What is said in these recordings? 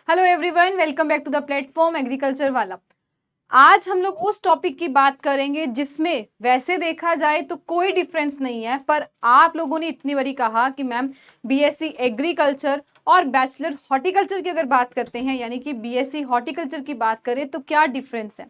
Hello everyone, welcome back to the platform agriculture वाला। आज हम लोग उस टॉपिक की बात करेंगे जिसमें वैसे देखा जाए तो कोई डिफरेंस नहीं है, पर आप लोगों ने इतनी बारी कहा कि मैम बीएससी एग्रीकल्चर और बैचलर हॉर्टिकल्चर की अगर बात करते हैं, यानी कि बीएससी हॉर्टिकल्चर की बात करें तो क्या डिफरेंस है।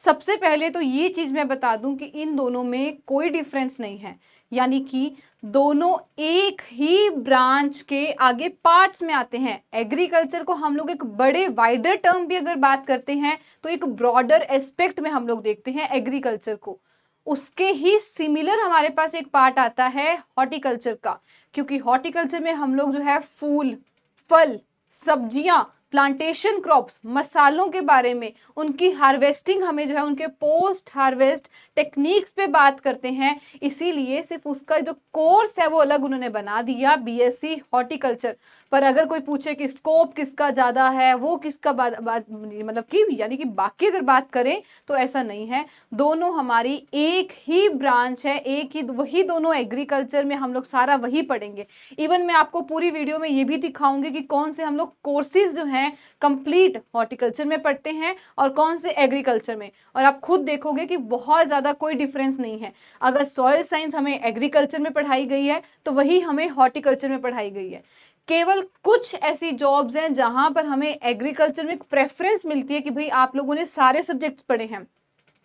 सबसे पहले तो ये चीज मैं बता दूं कि इन दोनों में कोई डिफरेंस नहीं है, यानी कि दोनों एक ही ब्रांच के आगे पार्ट्स में आते हैं। एग्रीकल्चर को हम लोग एक बड़े वाइडर टर्म भी अगर बात करते हैं तो एक ब्रॉडर एस्पेक्ट में हम लोग देखते हैं एग्रीकल्चर को। उसके ही सिमिलर हमारे पास एक पार्ट आता है हॉर्टिकल्चर का, क्योंकि हॉर्टिकल्चर में हम लोग जो है फूल, फल, सब्जियां, प्लांटेशन क्रॉप्स, मसालों के बारे में, उनकी हार्वेस्टिंग, हमें जो है उनके पोस्ट हार्वेस्ट टेक्निक्स पे बात करते हैं। इसीलिए सिर्फ उसका जो कोर्स है वो अलग उन्होंने बना दिया, बीएससी हॉर्टिकल्चर। पर अगर कोई पूछे कि स्कोप किसका ज्यादा है, वो किसका मतलब कि यानी कि बाकी अगर बात करें तो ऐसा नहीं है। दोनों हमारी एक ही ब्रांच है, एक ही वही दोनों एग्रीकल्चर में हम लोग सारा वही पढ़ेंगे। इवन मैं आपको पूरी वीडियो में ये भी दिखाऊंगी कि कौन से हम लोग कोर्सेज जो हैं कंप्लीट हॉर्टिकल्चर में पढ़ते हैं और कौन से एग्रीकल्चर में। और आप खुद देखोगे कि बहुत ज्यादा कोई डिफरेंस नहीं है। अगर सॉइल साइंस हमें एग्रीकल्चर में पढ़ाई गई है तो वही हमें हॉर्टिकल्चर में पढ़ाई गई है। केवल कुछ ऐसी जॉब्स हैं जहां पर हमें एग्रीकल्चर में प्रेफरेंस मिलती है कि भाई आप लोगों ने सारे सब्जेक्ट्स पढ़े हैं,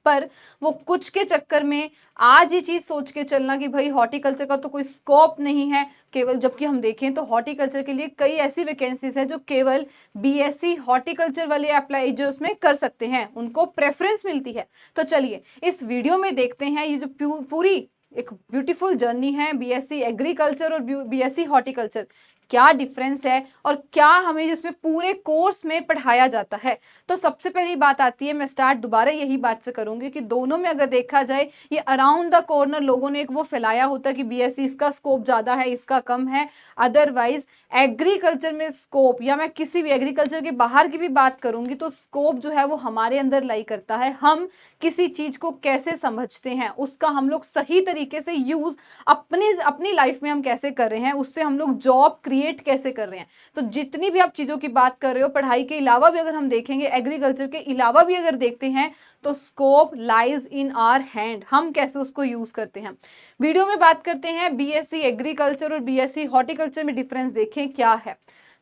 पर वो कुछ के चक्कर में आज ये चीज सोच के चलना कि भाई हॉर्टिकल्चर का तो कोई स्कोप नहीं है केवल, जबकि हम देखें तो हॉर्टिकल्चर के लिए कई ऐसी वैकेंसीज है जो केवल बीएससी हॉर्टिकल्चर वाले अप्लाई जो उसमें कर सकते हैं, उनको प्रेफरेंस मिलती है। तो चलिए इस वीडियो में देखते हैं ये जो पूरी एक ब्यूटीफुल जर्नी है बीएससी एग्रीकल्चर और बीएससी हॉर्टिकल्चर, क्या डिफरेंस है और क्या हमें जिसमें पूरे कोर्स में पढ़ाया जाता है। तो सबसे पहली बात आती है, मैं स्टार्ट दोबारा यही बात से करूंगी कि दोनों में अगर देखा जाए ये अराउंड द कॉर्नर लोगों ने एक वो फैलाया होता है कि बीएससी इसका स्कोप ज्यादा है, इसका कम है। अदरवाइज एग्रीकल्चर में स्कोप, या मैं किसी भी एग्रीकल्चर के बाहर की भी बात करूंगी तो स्कोप जो है वो हमारे अंदर लाई करता है। हम किसी चीज को कैसे समझते हैं, उसका हम लोग सही तरीके से यूज अपनी अपनी लाइफ में हम कैसे कर रहे हैं, उससे हम लोग जॉब क्रिएट कैसे कर रहे हैं। तो जितनी भी आप चीजों की बात कर रहे हो पढ़ाई के अलावा भी, अगर हम देखेंगे एग्रीकल्चर के अलावा भी अगर देखते हैं तो scope lies in our hand, हम कैसे उसको यूज करते हैं। वीडियो में बात करते हैं बीएससी एग्रीकल्चर और बीएससी हॉर्टिकल्चर में डिफरेंस देखें क्या है।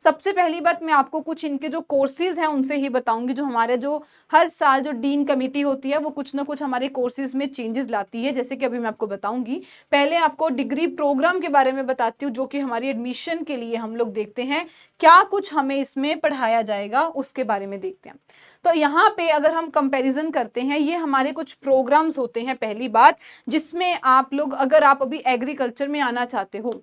सबसे पहली बात मैं आपको कुछ इनके जो कोर्सेज हैं उनसे ही बताऊंगी, जो हमारे जो हर साल जो डीन कमेटी होती है वो कुछ ना कुछ हमारे कोर्सेज में चेंजेस लाती है, जैसे कि अभी मैं आपको बताऊंगी। पहले आपको डिग्री प्रोग्राम के बारे में बताती हूँ जो कि हमारी एडमिशन के लिए हम लोग देखते हैं, क्या कुछ हमें इसमें पढ़ाया जाएगा उसके बारे में देखते हैं। तो यहाँ पे अगर हम कंपैरिजन करते हैं, ये हमारे कुछ प्रोग्राम्स होते हैं पहली बात, जिसमें आप लोग अगर आप अभी एग्रीकल्चर में आना चाहते हो,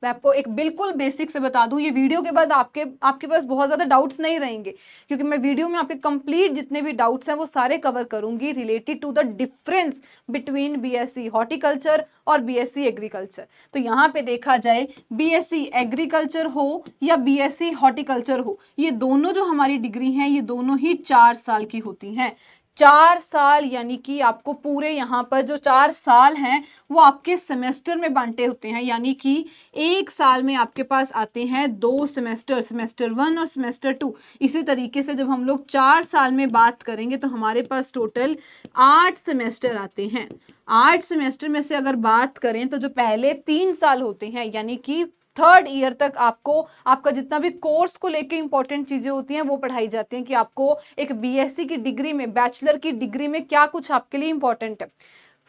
मैं आपको एक बिल्कुल बेसिक से बता दूं, ये वीडियो के बाद आपके आपके पास बहुत ज्यादा डाउट्स नहीं रहेंगे, क्योंकि मैं वीडियो में आपके कंप्लीट जितने भी डाउट्स हैं वो सारे कवर करूंगी related to the difference between BSc horticulture और बीएससी एग्रीकल्चर। तो यहाँ पे देखा जाए बीएससी एग्रीकल्चर हो या बीएससी हॉर्टिकल्चर हो, ये दोनों जो हमारी डिग्री हैं ये दोनों ही 4 साल की होती हैं। 4 साल, यानी कि आपको पूरे यहाँ पर जो 4 साल हैं वो आपके सेमेस्टर में बांटे होते हैं, यानी कि एक साल में आपके पास आते हैं 2 सेमेस्टर, सेमेस्टर 1 और सेमेस्टर 2। इसी तरीके से जब हम लोग 4 साल में बात करेंगे तो हमारे पास टोटल 8 सेमेस्टर आते हैं। 8 सेमेस्टर में से अगर बात करें तो जो पहले 3 साल होते हैं, यानी कि थर्ड ईयर तक आपको आपका जितना भी कोर्स को लेके इंपॉर्टेंट चीजें होती हैं वो पढ़ाई जाती हैं कि आपको एक बीएससी की डिग्री में, बैचलर की डिग्री में क्या कुछ आपके लिए इंपॉर्टेंट है।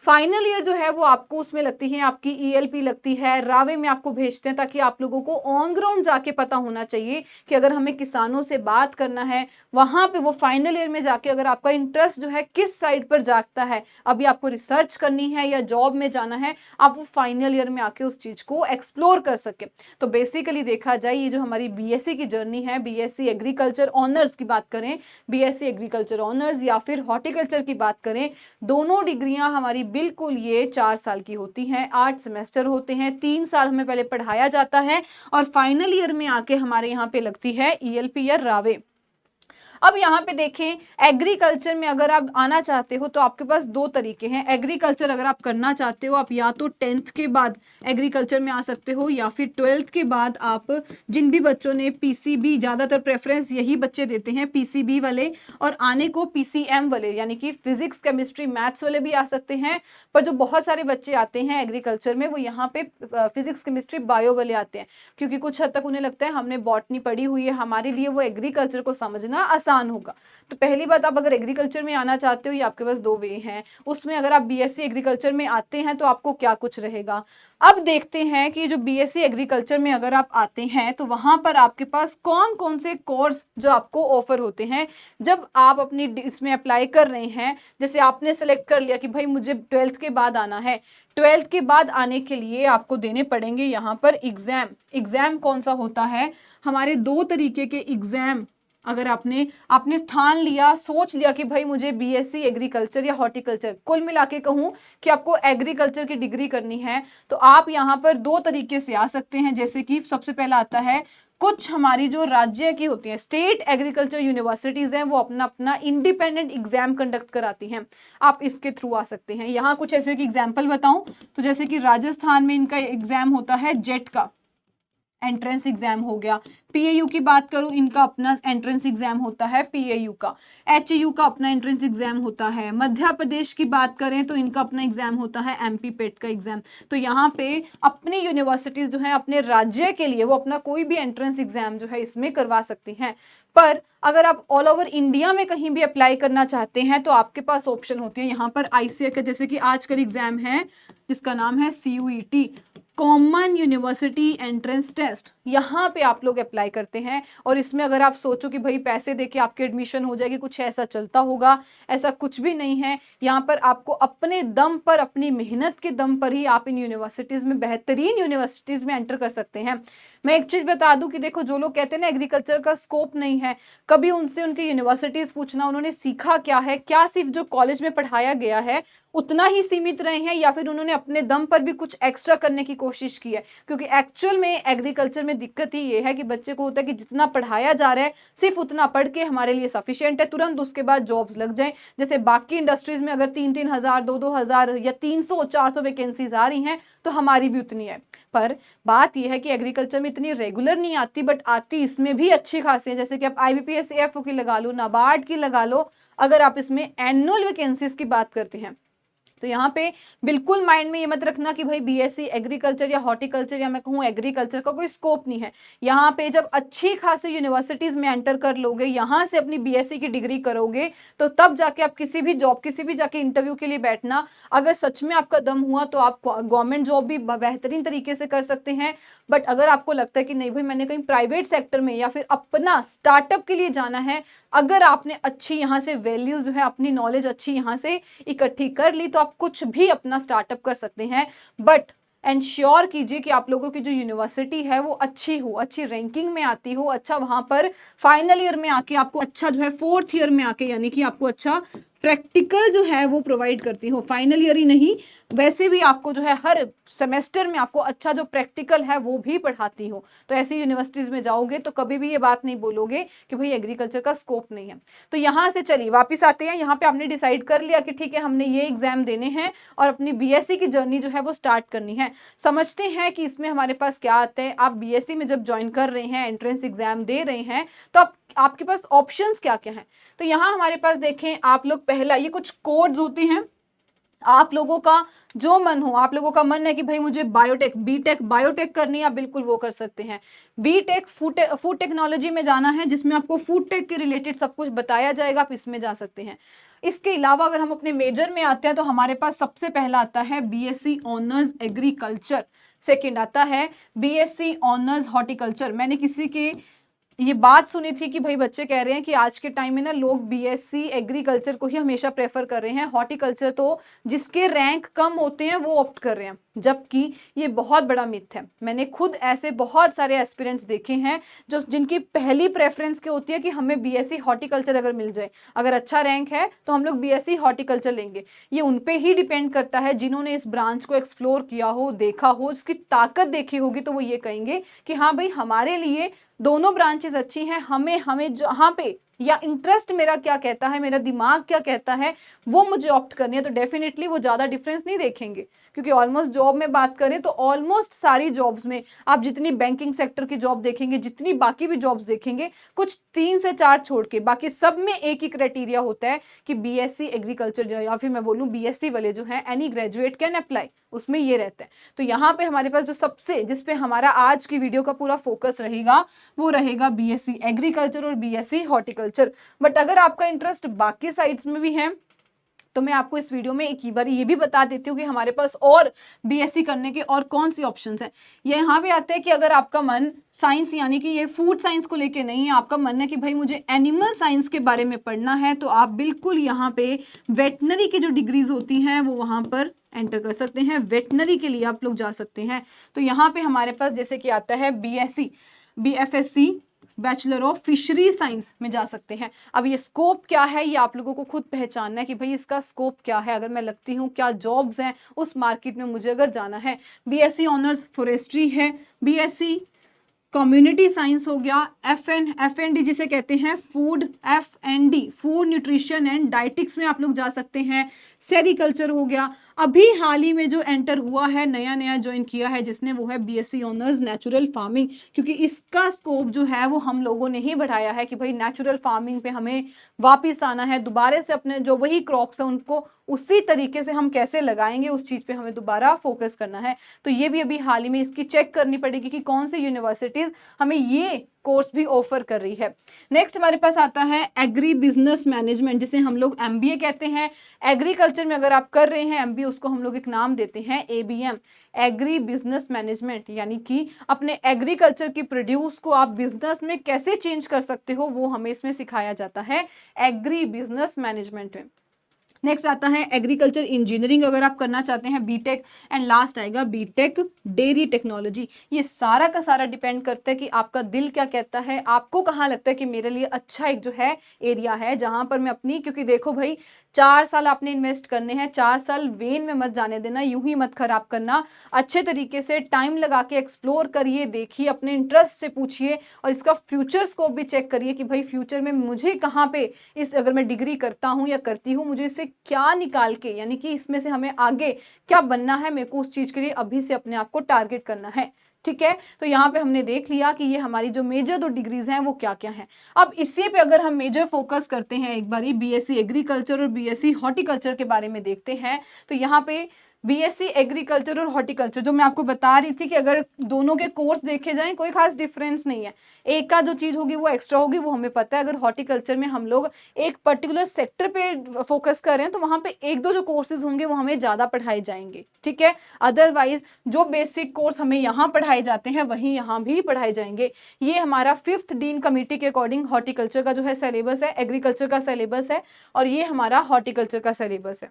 फाइनल ईयर जो है वो आपको उसमें लगती है, आपकी ईएलपी लगती है, रावे में आपको भेजते हैं, ताकि आप लोगों को ऑन ग्राउंड जाके पता होना चाहिए कि अगर हमें किसानों से बात करना है वहां पे, वो फाइनल ईयर में जाके अगर आपका इंटरेस्ट जो है किस साइड पर जागता है, अभी आपको रिसर्च करनी है या जॉब में जाना है, आप वो फाइनल ईयर में आके उस चीज को एक्सप्लोर कर सके। तो बेसिकली देखा जाए ये जो हमारी बीएससी की जर्नी है, बीएससी एग्रीकल्चर ऑनर्स की बात करें, बीएससी एग्रीकल्चर ऑनर्स या फिर हॉर्टिकल्चर की बात करें, दोनों डिग्रियां हमारी बिल्कुल ये 4 साल की होती हैं। 8 सेमेस्टर होते हैं, 3 साल हमें पहले पढ़ाया जाता है और फाइनल ईयर में आके हमारे यहाँ पे लगती है ईएलपी या रावे। अब यहाँ पे देखें, एग्रीकल्चर में अगर आप आना चाहते हो तो आपके पास दो तरीके हैं। एग्रीकल्चर अगर आप करना चाहते हो, आप या तो 10th के बाद एग्रीकल्चर में आ सकते हो, या फिर 12th के बाद आप, जिन भी बच्चों ने पीसीबी, ज़्यादातर प्रेफरेंस यही बच्चे देते हैं पीसीबी वाले, और आने को पीसीएम वाले यानी कि फिजिक्स केमिस्ट्री मैथ्स वाले भी आ सकते हैं। पर जो बहुत सारे बच्चे आते हैं एग्रीकल्चर में वो यहाँ पे फिजिक्स केमिस्ट्री बायो वाले आते हैं, क्योंकि कुछ हद तक उन्हें लगता है हमने बॉटनी पढ़ी हुई है, हमारे लिए वो एग्रीकल्चर को समझना आसान होगा। तो पहली बात, आप अगर एग्रीकल्चर में आना चाहते हो, ये आपके पास दो वे हैं। उसमें अगर आप बीएससी एग्रीकल्चर में आते हैं तो आपको क्या कुछ रहेगा। अब देखते हैं कि जो बीएससी एग्रीकल्चर में अगर आप आते हैं तो वहां पर आपके पास कौन कौन से कोर्स जो आपको ऑफर होते हैं जब आप अपनी इसमें अप्लाई कर रहे हैं। जैसे आपने सेलेक्ट कर लिया कि भाई मुझे 12th के बाद आना है, 12th के बाद आने के लिए आपको देने पड़ेंगे यहाँ पर एग्जाम। एग्जाम कौन सा होता है, हमारे दो तरीके के एग्जाम। अगर आपने ठान लिया, सोच लिया कि भाई मुझे बीएससी एग्रीकल्चर या हॉर्टिकल्चर, कुल मिला के कहूँ कि आपको एग्रीकल्चर की डिग्री करनी है, तो आप यहाँ पर दो तरीके से आ सकते हैं। जैसे कि सबसे पहला आता है, कुछ हमारी जो राज्य की होती है स्टेट एग्रीकल्चर यूनिवर्सिटीज हैं, वो अपना अपना इंडिपेंडेंट एग्जाम कंडक्ट कराती हैं, आप इसके थ्रू आ सकते हैं। यहाँ कुछ ऐसे की एग्जाम्पल बताऊं तो जैसे कि राजस्थान में इनका एग्जाम होता है जेट का एंट्रेंस एग्जाम हो गया। पीएयू की बात करूं, इनका अपना एंट्रेंस एग्जाम होता है पीएयू का। एचयू का अपना एंट्रेंस एग्जाम होता है। मध्य प्रदेश की बात करें तो इनका अपना एग्जाम होता है एमपी पेट का एग्जाम। तो यहाँ पे अपनी यूनिवर्सिटीज जो है अपने राज्य के लिए वो अपना कोई भी एंट्रेंस एग्जाम जो है इसमें करवा सकती हैं। पर अगर आप ऑल ओवर इंडिया में कहीं भी अप्लाई करना चाहते हैं तो आपके पास ऑप्शन होती है यहाँ पर आईसीए का, जैसे कि आजकल एग्जाम है जिसका नाम है CUET, common university entrance test. यहाँ पे आप लोग अप्लाई करते हैं और इसमें अगर आप सोचो कि भाई पैसे देके आपकी एडमिशन हो जाएगी, कुछ ऐसा चलता होगा, ऐसा कुछ भी नहीं है। यहाँ पर आपको अपने दम पर, अपनी मेहनत के दम पर ही आप इन यूनिवर्सिटीज में, बेहतरीन यूनिवर्सिटीज में एंटर कर सकते हैं। मैं एक चीज बता दूं कि देखो, जो लोग कहते हैं ना एग्रीकल्चर का स्कोप नहीं है, कभी उनसे उनकी यूनिवर्सिटीज पूछना, उन्होंने सीखा क्या है, क्या सिर्फ जो कॉलेज में पढ़ाया गया है उतना ही सीमित रहे हैं, या फिर उन्होंने अपने दम पर भी कुछ एक्स्ट्रा करने की कोशिश की है। क्योंकि एक्चुअल में एग्रीकल्चर में दिक्कत ही ये है कि बच्चे को होता है कि जितना पढ़ाया जा रहा है सिर्फ उतना पढ़ के हमारे लिए सफिशिएंट है, तुरंत उसके बाद जॉब्स लग जाए। जैसे बाकी इंडस्ट्रीज में अगर 3-3 हजार, 2-2 हजार या 300-400 वैकेंसीज आ रही हैं तो हमारी भी उतनी है। पर बात यह है कि एग्रीकल्चर में इतनी रेगुलर नहीं आती, बट आती इसमें भी अच्छी खासी है। जैसे कि आप आईबीपीएस एफओ की लगा लो, नाबार्ड की लगा लो, अगर आप इसमें एनुअल वैकेंसीज की बात करते हैं तो यहाँ पे बिल्कुल माइंड में ये मत रखना कि भाई बीएससी एग्रीकल्चर या हॉर्टिकल्चर या मैं कहूँ एग्रीकल्चर का कोई स्कोप नहीं है। यहाँ पे जब अच्छी खासी यूनिवर्सिटीज में एंटर कर लोगे, यहाँ से अपनी बीएससी की डिग्री करोगे, तो तब जाके आप किसी भी जॉब, किसी भी जाके इंटरव्यू के लिए बैठना, अगर सच में आपका दम हुआ तो आप गवर्नमेंट जॉब भी बेहतरीन तरीके से कर सकते हैं। बट अगर आपको लगता है कि नहीं भाई मैंने कहीं प्राइवेट सेक्टर में या फिर अपना स्टार्टअप के लिए जाना है, अगर आपने अच्छी यहाँ से वैल्यूज जो है, अपनी नॉलेज अच्छी यहाँ से इकट्ठी कर ली, तो आप कुछ भी अपना स्टार्टअप कर सकते हैं। बट एंश्योर कीजिए कि आप लोगों की जो यूनिवर्सिटी है वो अच्छी हो, अच्छी रैंकिंग में आती हो, अच्छा वहां पर फाइनल ईयर में आके आपको अच्छा जो है, 4th ईयर में आके यानी कि आपको अच्छा प्रैक्टिकल जो है वो प्रोवाइड करती हो। फाइनल ईयर ही नहीं, वैसे भी आपको जो है हर सेमेस्टर में आपको अच्छा जो प्रैक्टिकल है वो भी पढ़ाती हो। तो ऐसी यूनिवर्सिटीज में जाओगे तो कभी भी ये बात नहीं बोलोगे कि भाई एग्रीकल्चर का स्कोप नहीं है। तो यहाँ से चलिए वापिस आते हैं, यहाँ पे आपने डिसाइड कर लिया कि ठीक है हमने ये एग्जाम देने हैं और अपनी बीएससी की जर्नी जो है वो स्टार्ट करनी है। समझते हैं कि इसमें हमारे पास क्या आता है। आप बीएससी में जब ज्वाइन कर रहे हैं, एंट्रेंस एग्जाम दे रहे हैं, तो आपके पास ऑप्शंस क्या क्या हैं। तो यहाँ हमारे पास देखें आप लोग, पहला ये कुछ कोड्स होते हैं, आप लोगों का जो मन हो, आप लोगों का मन है कि भाई मुझे बायोटेक, बीटेक बायोटेक करनी है, आप बिल्कुल वो कर सकते हैं। बीटेक फूड टेक्नोलॉजी में जाना है जिसमें आपको फूड टेक के रिलेटेड सब कुछ बताया जाएगा, आप इसमें जा सकते हैं। इसके अलावा अगर हम अपने मेजर में आते हैं तो हमारे पास सबसे पहला आता है बीएससी ऑनर्स एग्रीकल्चर, सेकेंड आता है बीएससी ऑनर्स हॉर्टिकल्चर। मैंने किसी के ये बात सुनी थी कि भाई बच्चे कह रहे हैं कि आज के टाइम में ना लोग बीएससी एग्रीकल्चर को ही हमेशा प्रेफर कर रहे हैं, हॉर्टिकल्चर तो जिसके रैंक कम होते हैं वो ऑप्ट कर रहे हैं, जबकि ये बहुत बड़ा मिथ है। मैंने खुद ऐसे बहुत सारे एस्पिरेंट्स देखे हैं जो जिनकी पहली प्रेफरेंस क्या होती है कि हमें बीएससी हॉर्टिकल्चर अगर मिल जाए, अगर अच्छा रैंक है तो हम लोग बीएससी हॉर्टिकल्चर लेंगे। ये उन पे ही डिपेंड करता है जिन्होंने इस ब्रांच को एक्सप्लोर किया हो, देखा हो, उसकी ताकत देखी होगी, तो वो ये कहेंगे कि हाँ भाई हमारे लिए दोनों ब्रांचेस अच्छी हैं, हमें जहाँ पे या इंटरेस्ट मेरा क्या कहता है, मेरा दिमाग क्या कहता है, वो मुझे ऑप्ट करनी है, तो डेफिनेटली वो ज़्यादा डिफरेंस नहीं देखेंगे। क्योंकि ऑलमोस्ट जॉब में बात करें तो ऑलमोस्ट सारी जॉब्स में आप जितनी बैंकिंग सेक्टर की जॉब देखेंगे, जितनी बाकी भी जॉब्स देखेंगे, कुछ 3 से 4 छोड़ के बाकी सब में एक ही क्राइटेरिया होता है कि बीएससी एग्रीकल्चर जो, या फिर मैं बोलूँ बीएससी वाले जो हैं, एनी ग्रेजुएट कैन अप्लाई, उसमें ये रहता है। तो यहाँ पे हमारे पास जो सबसे, जिसपे हमारा आज की वीडियो का पूरा फोकस रहेगा, वो रहेगा बीएससी एग्रीकल्चर और बीएससी हॉर्टिकल्चर। बट अगर आपका इंटरेस्ट बाकी साइड्स में भी है तो मैं आपको इस वीडियो में एक ही बार ये भी बता देती हूँ कि हमारे पास और बीएससी करने के और कौन सी ऑप्शंस हैं। ये यहाँ पे आते हैं कि अगर आपका मन साइंस यानी कि ये फूड साइंस को लेके नहीं है, आपका मन है कि भाई मुझे एनिमल साइंस के बारे में पढ़ना है, तो आप बिल्कुल यहाँ पे वेटनरी की जो डिग्रीज होती हैं वो वहाँ पर एंटर कर सकते हैं। वेटनरी के लिए आप लोग जा सकते हैं। तो यहाँ पे हमारे पास जैसे कि आता है BSc, BFSc, bachelor of fishery science में जा सकते हैं। अब ये स्कोप क्या है, ये आप लोगों को खुद पहचानना है कि भाई इसका स्कोप क्या है, अगर मैं लगती हूँ क्या जॉब्स हैं उस मार्केट में मुझे अगर जाना है। बीएससी ऑनर्स फॉरेस्ट्री है, बीएससी कम्युनिटी साइंस हो गया, एफएनडी जिसे कहते हैं food, FND food nutrition and dietetics में आप लोग जा सकते हैं। सेरिकल्चर हो गया। अभी हाल ही में जो एंटर हुआ है, नया नया ज्वाइन किया है जिसने, वो है बीएससी ऑनर्स नेचुरल फार्मिंग, क्योंकि इसका स्कोप जो है वो हम लोगों ने ही बढ़ाया है कि भाई नेचुरल फार्मिंग पे हमें वापिस आना है, दोबारा से अपने जो वही क्रॉप्स है उनको उसी तरीके से हम कैसे लगाएंगे, उस चीज पे हमें दोबारा फोकस करना है। तो ये भी अभी हाल ही में इसकी चेक करनी पड़ेगी कि कौन से यूनिवर्सिटीज हमें ये कोर्स भी ऑफर कर रही है। नेक्स्ट हमारे पास आता है एग्री बिजनेस मैनेजमेंट, जिसे हम लोग एमबीए कहते हैं। एग्रीकल्चर में अगर आप कर रहे हैं एमबीए, उसको हम लोग एक नाम देते हैं एबीएम, एग्री बिजनेस मैनेजमेंट, यानी कि अपने एग्रीकल्चर की प्रोड्यूस को आप बिजनेस में कैसे चेंज कर सकते हो, वो हमें इसमें सिखाया जाता है एग्री बिजनेस मैनेजमेंट में। नेक्स्ट आता है एग्रीकल्चर इंजीनियरिंग, अगर आप करना चाहते हैं बीटेक, एंड लास्ट आएगा बीटेक डेयरी टेक्नोलॉजी। ये सारा का सारा डिपेंड करता है कि आपका दिल क्या कहता है, आपको कहाँ लगता है कि मेरे लिए अच्छा एक जो है एरिया है जहां पर मैं अपनी, क्योंकि देखो भाई 4 साल आपने इन्वेस्ट करने हैं, 4 साल वेन में मत जाने देना, यूं ही मत खराब करना। अच्छे तरीके से टाइम लगा के एक्सप्लोर करिए, देखिए, अपने इंटरेस्ट से पूछिए और इसका फ्यूचर स्कोप भी चेक करिए कि भाई फ्यूचर में मुझे कहाँ पे इस, अगर मैं डिग्री करता हूँ या करती हूँ, मुझे इससे क्या निकाल के, यानी कि इसमें से हमें आगे क्या बनना है, मेरे को उस चीज के लिए अभी से अपने आप को टारगेट करना है। ठीक है, तो यहाँ पे हमने देख लिया कि ये हमारी जो मेजर 2 डिग्रीज हैं वो क्या क्या हैं। अब इसी पे अगर हम मेजर फोकस करते हैं, एक बारी बीएससी एग्रीकल्चर और बीएससी हॉर्टिकल्चर के बारे में देखते हैं, तो यहाँ पे बीएससी एग्रीकल्चर और हॉर्टिकल्चर जो मैं आपको बता रही थी कि अगर दोनों के कोर्स देखे जाएं कोई खास डिफरेंस नहीं है, एक का जो चीज होगी वो एक्स्ट्रा होगी, वो हमें पता है। अगर हॉर्टिकल्चर में हम लोग एक पर्टिकुलर सेक्टर पे फोकस कर रहे हैं तो वहां पे 1-2 जो कोर्सेज होंगे वो हमें ज्यादा पढ़ाए जाएंगे। ठीक है, अदरवाइज जो बेसिक कोर्स हमें यहाँ पढ़ाए जाते हैं वही यहाँ भी पढ़ाए जाएंगे। ये हमारा 5th डीन कमेटी के अकॉर्डिंग हॉर्टिकल्चर का जो है सिलेबस है, एग्रीकल्चर का सिलेबस है, और ये हमारा हॉर्टिकल्चर का सिलेबस है।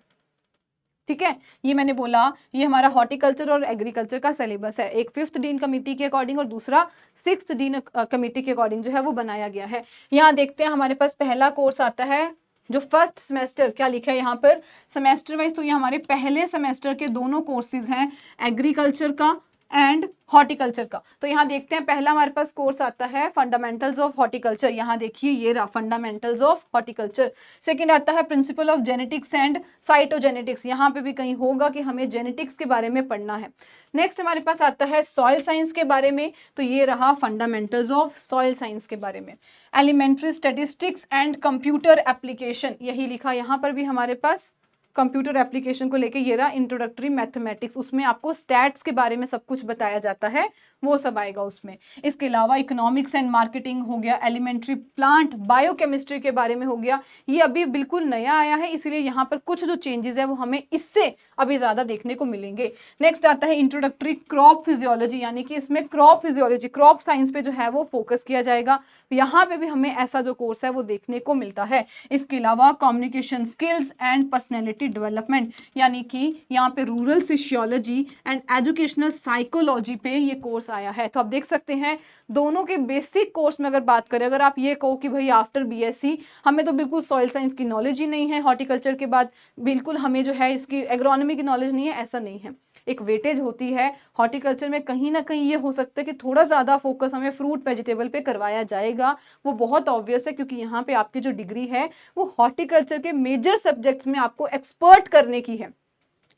ठीक है, ये मैंने बोला ये हमारा हॉर्टिकल्चर और एग्रीकल्चर का सिलेबस है, एक 5th डीन कमेटी के अकॉर्डिंग और दूसरा 6th डीन कमेटी के अकॉर्डिंग जो है वो बनाया गया है। यहाँ देखते हैं हमारे पास पहला कोर्स आता है जो फर्स्ट सेमेस्टर, क्या लिखा है यहाँ पर सेमेस्टर वाइज, तो ये हमारे पहले सेमेस्टर के दोनों कोर्सेज हैं, एग्रीकल्चर का एंड हॉर्टिकल्चर का। तो यहाँ देखते हैं पहला हमारे पास कोर्स आता है फंडामेंटल्स ऑफ हॉर्टिकल्चर, यहाँ देखिए ये रहा फंडामेंटल्स ऑफ हॉर्टिकल्चर। सेकंड आता है principle of genetics and cytogenetics, यहाँ पे भी कहीं होगा कि हमें जेनेटिक्स के बारे में पढ़ना है। नेक्स्ट हमारे पास आता है सॉइल साइंस के बारे में, तो ये रहा फंडामेंटल्स ऑफ सॉइल साइंस के बारे में। Elementary statistics and computer application, यही लिखा, यहाँ पर भी हमारे पास कंप्यूटर एप्लीकेशन को लेके ये रहा इंट्रोडक्टरी मैथमेटिक्स, उसमें आपको स्टैट्स के बारे में सब कुछ बताया जाता है, वो सब आएगा उसमें। इसके अलावा इकोनॉमिक्स एंड मार्केटिंग हो गया, एलिमेंट्री प्लांट बायोकेमिस्ट्री के बारे में हो गया, ये अभी बिल्कुल नया आया है इसलिए यहाँ पर कुछ जो चेंजेस है वो हमें इससे अभी ज्यादा देखने को मिलेंगे। नेक्स्ट आता है इंट्रोडक्टरी क्रॉप फिजियोलॉजी, यानी कि इसमें क्रॉप फिजियोलॉजी, क्रॉप साइंस पे जो है वो फोकस किया जाएगा, यहाँ पे भी हमें ऐसा जो कोर्स है वो देखने को मिलता है। इसके अलावा communication skills and personality development, यानी कि यहाँ पे rural sociology and educational psychology पे ये कोर्स आया है। तो आप देख सकते हैं दोनों के बेसिक कोर्स में अगर बात करें, अगर आप ये कहो कि भाई आफ्टर बीएससी हमें तो बिल्कुल सॉइल साइंस की नॉलेज ही नहीं है, हॉर्टिकल्चर के बाद बिल्कुल हमें जो है इसकी एग्रोनॉमी की नॉलेज नहीं है, ऐसा नहीं है। एक वेटेज होती है। हॉर्टिकल्चर में कहीं ना कहीं ये हो सकता है कि थोड़ा ज़्यादा फोकस हमें फ्रूट वेजिटेबल पे करवाया जाएगा, वो बहुत ऑब्वियस है, क्योंकि यहाँ पे आपकी जो डिग्री है वो हॉर्टिकल्चर के मेजर सब्जेक्ट्स में आपको एक्सपर्ट करने की है।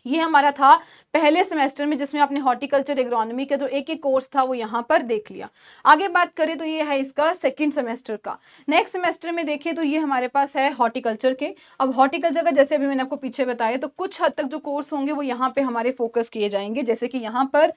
ये हमारा था पहले सेमेस्टर में, जिसमें आपने हॉर्टिकल्चर एग्रोनॉमी का जो एक एक कोर्स था वो यहाँ पर देख लिया। आगे बात करें तो ये है इसका सेकंड सेमेस्टर का। नेक्स्ट सेमेस्टर में देखें तो ये हमारे पास है हॉर्टिकल्चर के। अब हॉर्टिकल्चर का जैसे अभी मैंने आपको पीछे बताया, तो कुछ हद तक जो कोर्स होंगे वो यहाँ पे हमारे फोकस किए जाएंगे, जैसे कि यहाँ पर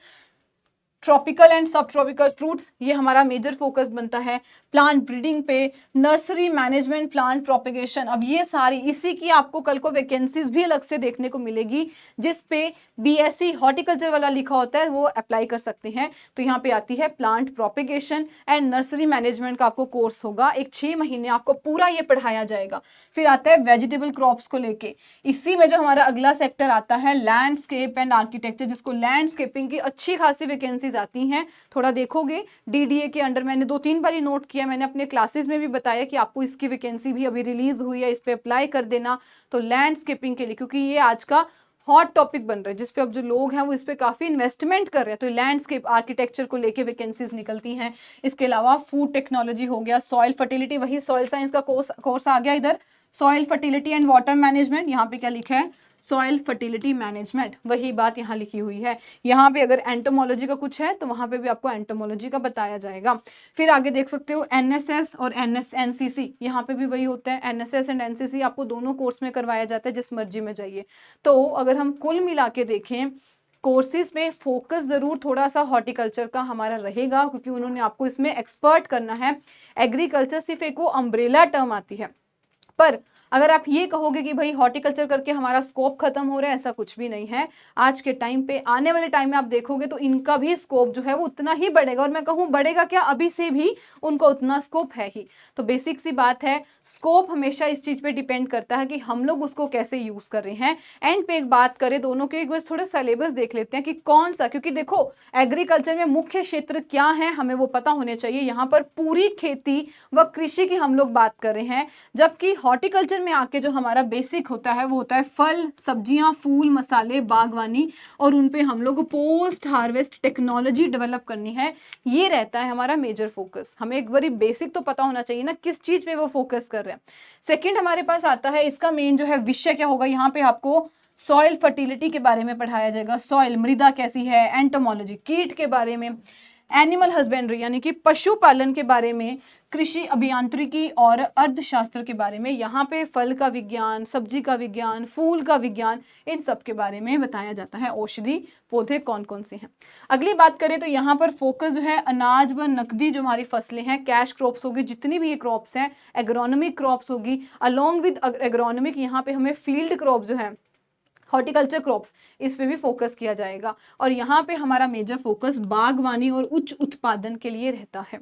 ट्रॉपिकल एंड सब ट्रॉपिकल फ्रूट्स, ये हमारा मेजर फोकस बनता है। प्लांट ब्रीडिंग पे, नर्सरी मैनेजमेंट, प्लांट प्रोपेगेशन, अब ये सारी इसी की आपको कल को वैकेंसीज भी अलग से देखने को मिलेगी, जिस पे बीएससी हॉर्टिकल्चर वाला लिखा होता है वो अप्लाई कर सकते हैं। तो यहाँ पे आती है plant propagation and nursery management का आपको कोर्स होगा, एक 6 महीने आपको पूरा ये पढ़ाया जाएगा। फिर आता है वेजिटेबल क्रॉप्स को लेके, इसी में जो हमारा अगला सेक्टर आता है लैंडस्केप एंड आर्किटेक्चर, जिसको लैंडस्केपिंग की अच्छी खासी वैकेंसीज आती हैं। थोड़ा देखोगे डीडीए के अंडर, मैंने 2-3 बार नोट किया, मैंने अपने क्लासेस में भी बताया कि आपको इसकी वैकेंसी भी अभी रिलीज हुई है, इस पे अप्लाई कर देना। तो लैंडस्केपिंग के लिए, क्योंकि ये आज का हॉट टॉपिक बन रहा है, जिसपे अब जो लोग हैं वो इस पे काफी इन्वेस्टमेंट कर रहे हैं, तो लैंडस्केप आर्किटेक्चर को लेके वैकेंसीज निकलती हैं। इसके अलावा फूड टेक्नोलॉजी हो गया, सॉइल फर्टिलिटी, वही सॉइल साइंस का कोर्स आ गया इधर, soil fertility and water management, यहाँ पे क्या लिखा है सॉइल फर्टिलिटी मैनेजमेट, वही बात यहाँ लिखी हुई है। यहाँ पे अगर एंटोमोलॉजी का कुछ है तो वहां पे भी आपको एंटोमोलॉजी का बताया जाएगा। फिर आगे देख सकते हो एनएसएस और एनसीसी, यहाँ पे भी वही होता है, एनएसएस एंड एनसीसी आपको दोनों कोर्स में करवाया जाता है, जिस मर्जी में जाइए। तो अगर हम कुल मिला के देखें, कोर्सेज में फोकस जरूर थोड़ा सा हॉर्टिकल्चर का हमारा रहेगा, क्योंकि उन्होंने आपको इसमें एक्सपर्ट करना है। एग्रीकल्चर सिर्फ एक वो अम्ब्रेला टर्म आती है, पर अगर आप ये कहोगे कि भाई हॉर्टिकल्चर करके हमारा स्कोप खत्म हो रहा है, ऐसा कुछ भी नहीं है। आज के टाइम पे, आने वाले टाइम में आप देखोगे तो इनका भी स्कोप जो है वो उतना ही बढ़ेगा, और मैं कहूँ बढ़ेगा क्या, अभी से भी उनका उतना स्कोप है ही। तो बेसिक सी बात है, स्कोप हमेशा इस चीज पे डिपेंड करता है कि हम लोग उसको कैसे यूज कर रहे हैं। एंड पे एक बात करें दोनों के, एक बार थोड़ा सिलेबस देख लेते हैं कि कौन सा, क्योंकि देखो एग्रीकल्चर में मुख्य क्षेत्र क्या है हमें वो पता होने चाहिए। यहाँ पर पूरी खेती व कृषि की हम लोग बात कर रहे हैं, जबकि हॉर्टिकल्चर में आके जो हमारा बेसिक होता है वो होता है फल, सब्जियां, फूल, मसाले, बागवानी, और उन पे हम लोग पोस्ट हार्वेस्ट टेक्नोलॉजी डेवलप करनी है। ये रहता है हमारा मेजर फोकस। हमें एक बारी बेसिक तो पता होना चाहिए ना किस चीज पे वो फोकस कर रहे हैं। सेकंड हमारे पास आता है, इसका मेन जो है विषय क्या होगा, यहाँ पे आपको सॉइल फर्टिलिटी के बारे में पढ़ाया जाएगा, सॉइल मृदा कैसी है, एंटोमोलॉजी कीट के बारे में, एनिमल हस्बेंड्री यानी कि पशुपालन के बारे में, कृषि अभियांत्रिकी और अर्थशास्त्र के बारे में, यहाँ पे फल का विज्ञान, सब्जी का विज्ञान, फूल का विज्ञान, इन सब के बारे में बताया जाता है। औषधि पौधे कौन कौन से हैं। अगली बात करें तो यहाँ पर फोकस जो है अनाज व नकदी जो हमारी फसलें हैं, कैश क्रॉप्स होगी, जितनी भी ये क्रॉप्स हैं, एग्रोनॉमिक क्रॉप्स होगी, अलोंग विद एग्रोनॉमिक यहाँ पे हमें फील्ड क्रॉप जो है हॉर्टिकल्चर क्रॉप्स, इस पे भी फोकस किया जाएगा। और यहाँ पे हमारा मेजर फोकस बागवानी और उच्च उत्पादन के लिए रहता है।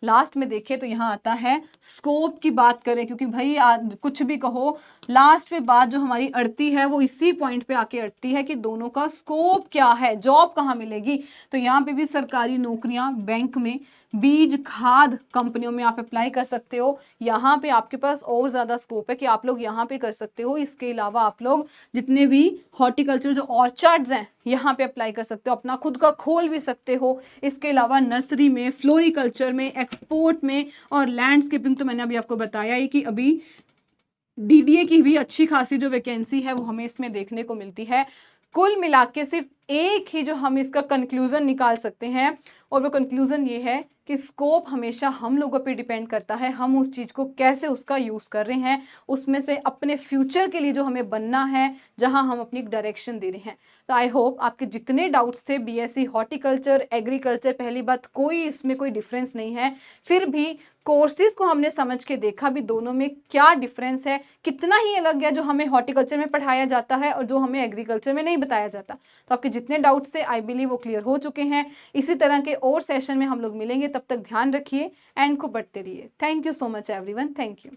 लास्ट में देखें तो यहाँ आता है स्कोप की बात करें, क्योंकि भाई कुछ भी कहो, लास्ट में बात जो हमारी अड़ती है वो इसी पॉइंट पे आके अड़ती है कि दोनों का स्कोप क्या है, जॉब कहाँ मिलेगी। तो यहाँ पे भी सरकारी नौकरियां, बैंक में, बीज खाद कंपनियों में आप अप्लाई कर सकते हो। यहाँ पे आपके पास और ज्यादा स्कोप है कि आप लोग यहाँ पे कर सकते हो। इसके अलावा आप लोग जितने भी हॉर्टिकल्चर जो ऑर्चार्ड्स हैं यहाँ पे अप्लाई कर सकते हो, अपना खुद का खोल भी सकते हो। इसके अलावा नर्सरी में, फ्लोरिकल्चर में, एक्सपोर्ट में, और लैंडस्केपिंग तो मैंने अभी आपको बताया ही कि अभी डीडीए की भी अच्छी खासी जो वैकेंसी है वो हमें इसमें देखने को मिलती है। कुल मिला के सिर्फ एक ही जो हम इसका कंक्लूजन निकाल सकते हैं, और वो कंक्लूजन ये है कि स्कोप हमेशा हम लोगों पे डिपेंड करता है, हम उस चीज को कैसे उसका यूज कर रहे हैं, उसमें से अपने फ्यूचर के लिए जो हमें बनना है, जहां हम अपनी डायरेक्शन दे रहे हैं। तो आई होप आपके जितने डाउट्स थे बीएससी हॉर्टिकल्चर, एग्रीकल्चर, पहली बात कोई इसमें कोई डिफरेंस नहीं है। फिर भी कोर्सेज को हमने समझ के देखा भी दोनों में क्या डिफरेंस है, कितना ही अलग है जो हमें हॉर्टिकल्चर में पढ़ाया जाता है और जो हमें एग्रीकल्चर में नहीं बताया जाता। तो आपके जितने डाउट्स थे आई बिलीव वो क्लियर हो चुके हैं। इसी तरह के और सेशन में हम लोग मिलेंगे, तब तक ध्यान रखिए एंड को बढ़ते रहिए। Thank you so much everyone, thank you.